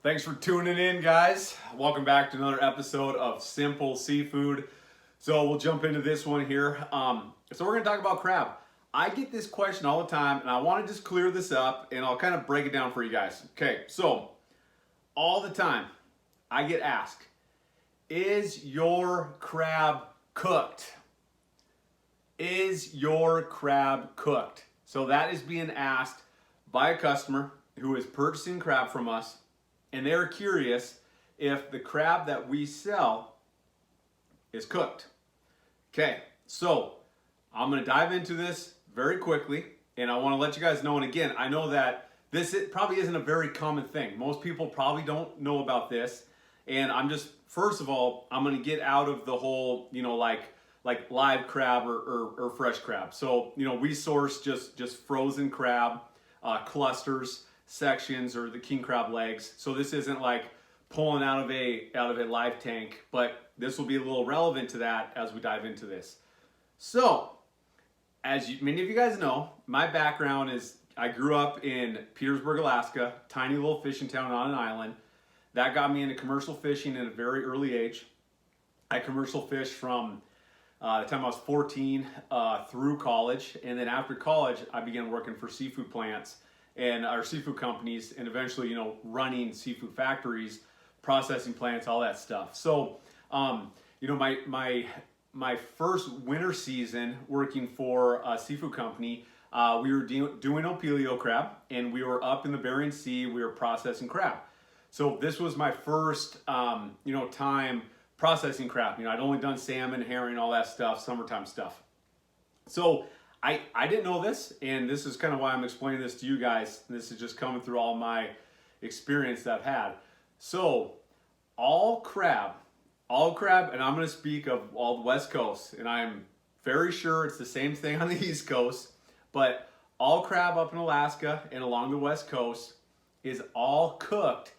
Thanks for tuning in, guys. Welcome back to another episode of Simple Seafood. So we'll jump into this one here. So we're going to talk about crab. I get this question all the time, and I want to just clear this up, and I'll kind of break it down for you guys. Okay, so all the time I get asked, is your crab cooked? Is your crab cooked? So that is being asked by a customer who is purchasing crab from us, and they're curious if the crab that we sell is cooked. Okay, so I'm going to dive into this very quickly, and I want to let you guys know, and again, I know that it probably isn't a very common thing. Most people probably don't know about this, and first of all, I'm going to get out of the whole, like live crab or fresh crab. So, we source just frozen crab, clusters, sections, or the king crab legs. So this isn't like pulling out of a live tank, but this will be a little relevant to that as we dive into this. So, many of you guys know, my background is I grew up in Petersburg, Alaska, tiny little fishing town on an island. That got me into commercial fishing at a very early age. I commercial fished from the time I was 14 through college, and then after college, I began working for seafood plants and our seafood companies, and eventually, running seafood factories, processing plants, all that stuff. So, my first winter season working for a seafood company, we were doing Opilio crab, and we were up in the Bering Sea. We were processing crab. So this was my first, time processing crab. I'd only done salmon, herring, all that stuff, summertime stuff. So I didn't know this, and this is kind of why I'm explaining this to you guys. This is just coming through all my experience that I've had. So all crab, and I'm going to speak of all the West Coast, and I'm very sure it's the same thing on the East Coast, but all crab up in Alaska and along the West Coast is all cooked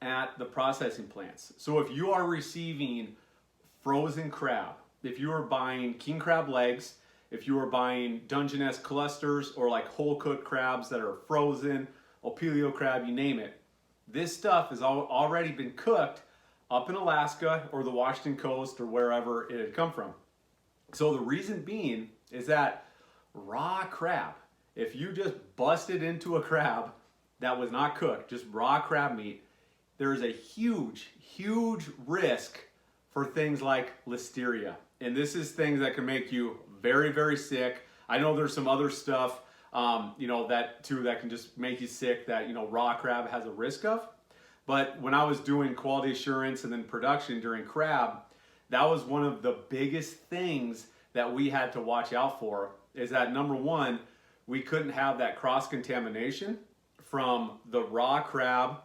at the processing plants. So if you are receiving frozen crab, if you are buying king crab legs, if you are buying Dungeness clusters or like whole cooked crabs that are frozen, Opilio crab, you name it, this stuff has already been cooked up in Alaska or the Washington coast or wherever it had come from. So the reason being is that raw crab, if you just busted into a crab that was not cooked, just raw crab meat, there is a huge, huge risk for things like listeria. And this is things that can make you very, very sick. I know there's some other stuff, that can just make you sick that, raw crab has a risk of. But when I was doing quality assurance and then production during crab, that was one of the biggest things that we had to watch out for, is that number one, we couldn't have that cross-contamination from the raw crab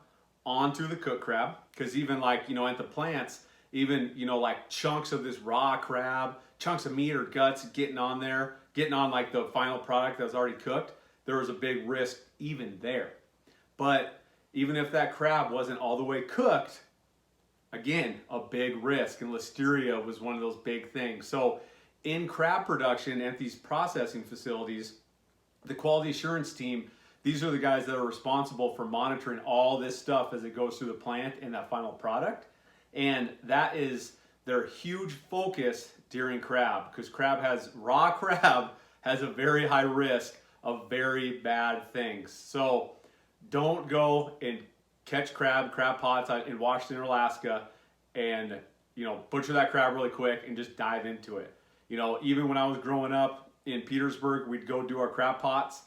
onto the cooked crab, because even at the plants, even like chunks of this raw crab, chunks of meat or guts getting on like the final product that was already cooked, there was a big risk even there. But even if that crab wasn't all the way cooked, again, a big risk, and listeria was one of those big things. So in crab production at these processing facilities, the quality assurance team, these are the guys that are responsible for monitoring all this stuff as it goes through the plant and that final product. And that is their huge focus during crab, because raw crab has a very high risk of very bad things. So don't go and catch crab pots in Washington or Alaska and, butcher that crab really quick and just dive into it. Even when I was growing up in Petersburg, we'd go do our crab pots.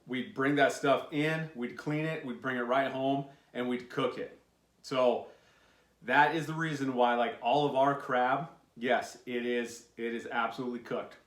We'd bring that stuff in, we'd clean it, we'd bring it right home, and we'd cook it. So that is the reason why, like, all of our crab, yes, it is absolutely cooked.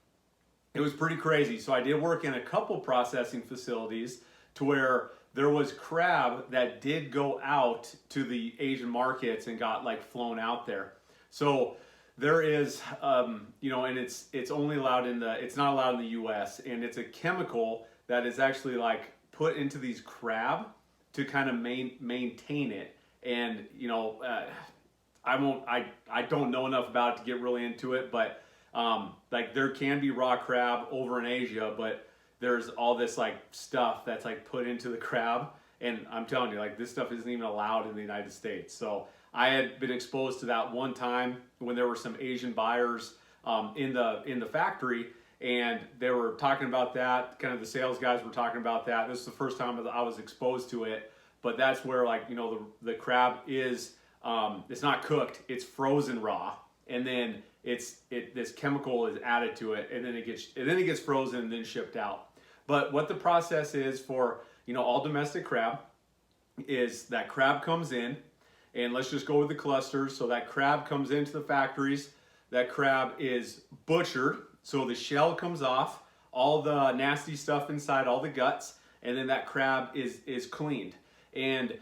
It was pretty crazy. So I did work in a couple processing facilities to where there was crab that did go out to the Asian markets and got like flown out there. So there is, and it's only allowed it's not allowed in the U.S. and it's a chemical that is actually like put into these crab to kind of maintain it. And I don't know enough about it to get really into it, but like there can be raw crab over in Asia, but there's all this like stuff that's like put into the crab, And I'm telling you, like, this stuff isn't even allowed in the United States. So I had been exposed to that one time when there were some Asian buyers in the factory, and they were talking about that. Kind of the sales guys were talking about that. This is the first time that I was exposed to it. But that's where, like, you know, the crab is it's not cooked; it's frozen raw, and then this chemical is added to it, and then it gets frozen and then shipped out. But what the process is for, you know, all domestic crab is that crab comes in, and let's just go with the clusters. So that crab comes into the factories. That crab is butchered, so the shell comes off, all the nasty stuff inside, all the guts, and then that crab is cleaned. And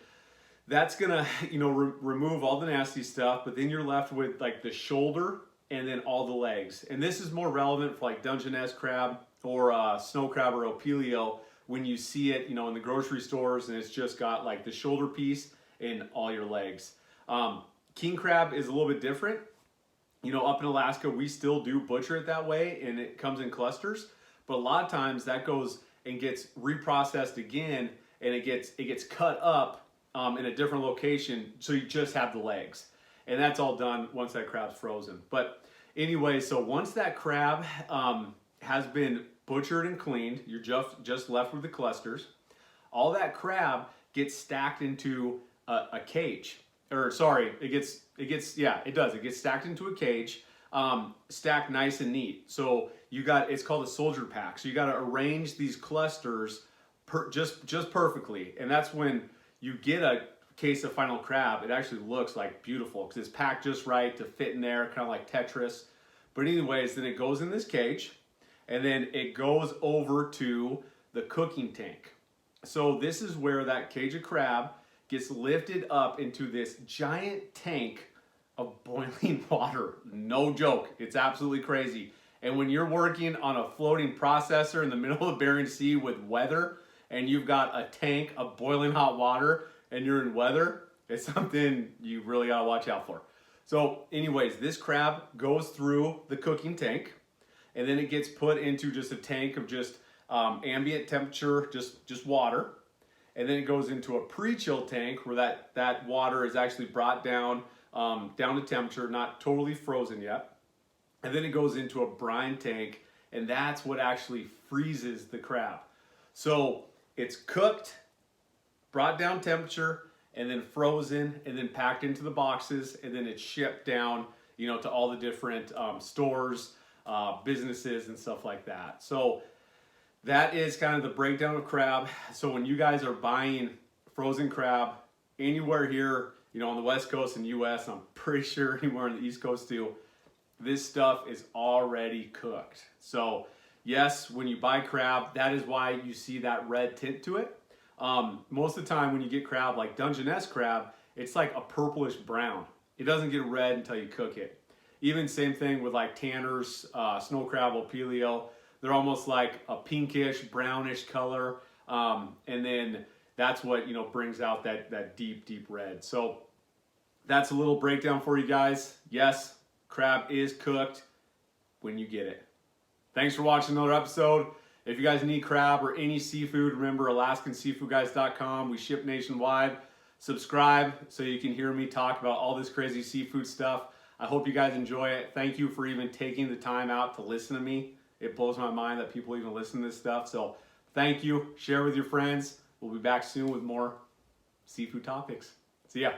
that's gonna, you know, remove all the nasty stuff, but then you're left with like the shoulder and then all the legs. And this is more relevant for like Dungeness crab or snow crab or opilio when you see it, you know, in the grocery stores, and it's just got like the shoulder piece and all your legs. King crab is a little bit different. You know, up in Alaska, we still do butcher it that way, and it comes in clusters. But a lot of times that goes and gets reprocessed again, and it gets cut up in a different location, so you just have the legs. And that's all done once that crab's frozen. But anyway, so once that crab has been butchered and cleaned, you're just left with the clusters. All that crab gets stacked into a cage. Or sorry, it gets stacked into a cage, stacked nice and neat. So it's called a soldier pack. So you got to arrange these clusters just perfectly, and that's when you get a case of final crab. It actually looks like beautiful because it's packed just right to fit in there, kind of like Tetris. But anyways, then it goes in this cage, and then it goes over to the cooking tank. So this is where that cage of crab gets lifted up into this giant tank of boiling water. No joke. It's absolutely crazy. And when you're working on a floating processor in the middle of the Bering Sea with weather, and you've got a tank of boiling hot water, and you're in weather, it's something you really gotta watch out for. So anyways, this crab goes through the cooking tank, and then it gets put into just a tank of just ambient temperature, just water. And then it goes into a pre-chill tank where that water is actually brought down to temperature, not totally frozen yet. And then it goes into a brine tank, and that's what actually freezes the crab. So it's cooked, brought down temperature, and then frozen, and then packed into the boxes, and then it's shipped down, you know, to all the different stores, businesses, and stuff like that. So that is kind of the breakdown of crab. So when you guys are buying frozen crab anywhere here, you know, on the West Coast in the US, I'm pretty sure anywhere on the East Coast too, this stuff is already cooked. So yes, when you buy crab, that is why you see that red tint to it. Most of the time when you get crab like Dungeness crab, it's like a purplish brown. It doesn't get red until you cook it. Even same thing with like Tanner's, snow crab, opilio. They're almost like a pinkish, brownish color, and then that's what, you know, brings out that deep red. So that's a little breakdown for you guys. Yes, crab is cooked when you get it. Thanks for watching another episode. If you guys need crab or any seafood, remember AlaskanSeafoodGuys.com. We ship nationwide. Subscribe so you can hear me talk about all this crazy seafood stuff. I hope you guys enjoy it. Thank you for even taking the time out to listen to me. It blows my mind that people even listen to this stuff. So thank you. Share with your friends. We'll be back soon with more seafood topics. See ya.